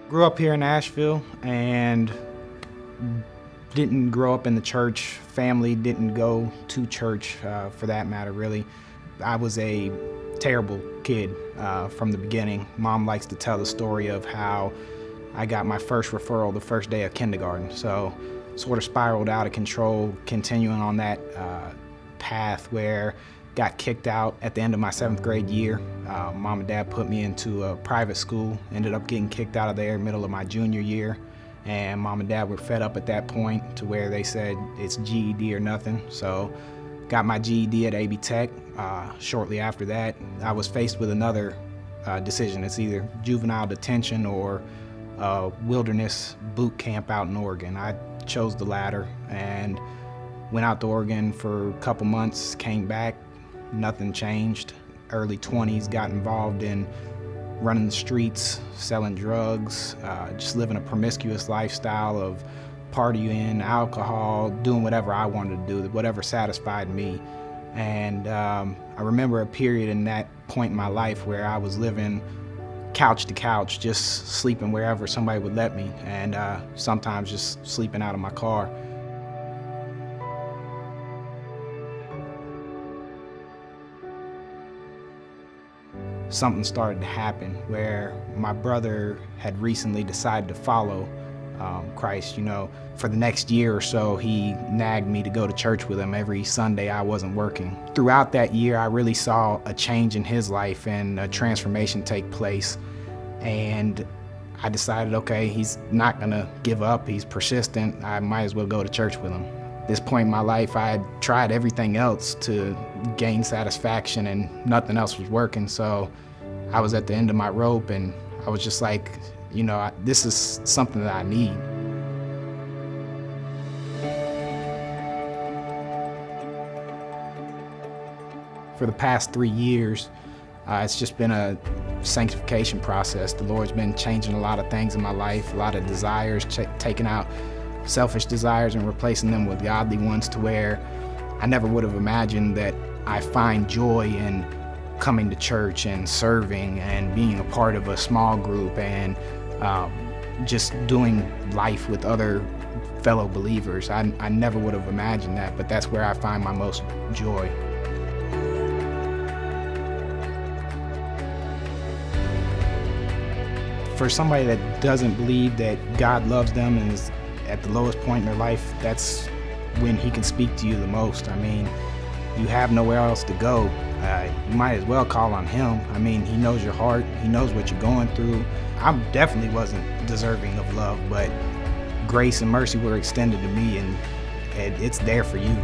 Grew up here in Asheville and didn't grow up in the church. Family didn't go to church for that matter, really. I was a terrible kid from the beginning. Mom likes to tell the story of how I got my first referral the first day of kindergarten. So sort of spiraled out of control, continuing on that path where got kicked out at the end of my 7th grade year. Mom and Dad put me into a private school, ended up getting kicked out of there middle of my junior year. And Mom and Dad were fed up at that point to where they said it's GED or nothing. So got my GED at AB Tech. Shortly after that, I was faced with another decision. It's either juvenile detention or wilderness boot camp out in Oregon. I chose the latter and went out to Oregon for a couple months, came back, nothing changed. Early 20s, got involved in running the streets, selling drugs, just living a promiscuous lifestyle of partying, alcohol, doing whatever I wanted to do, whatever satisfied me. And I remember a period in that point in my life where I was living couch to couch, just sleeping wherever somebody would let me, and sometimes just sleeping out of my car. Something started to happen where my brother had recently decided to follow Christ. You know, for the next year or so, he nagged me to go to church with him every Sunday I wasn't working. Throughout that year, I really saw a change in his life and a transformation take place. And I decided, okay, he's not gonna give up, he's persistent, I might as well go to church with him. At this point in my life, I had tried everything else to gain satisfaction and nothing else was working. So I was at the end of my rope and I was just like, you know, this is something that I need. For the past 3 years, it's just been a sanctification process. The Lord's been changing a lot of things in my life, a lot of desires, taking out selfish desires and replacing them with godly ones, to where I never would have imagined that I find joy in coming to church and serving and being a part of a small group and just doing life with other fellow believers. I never would have imagined that, but that's where I find my most joy. For somebody that doesn't believe that God loves them and is at the lowest point in their life, that's when he can speak to you the most. I mean, you have nowhere else to go. You might as well call on him. I mean, he knows your heart, he knows what you're going through. I definitely wasn't deserving of love, but grace and mercy were extended to me, and it's there for you.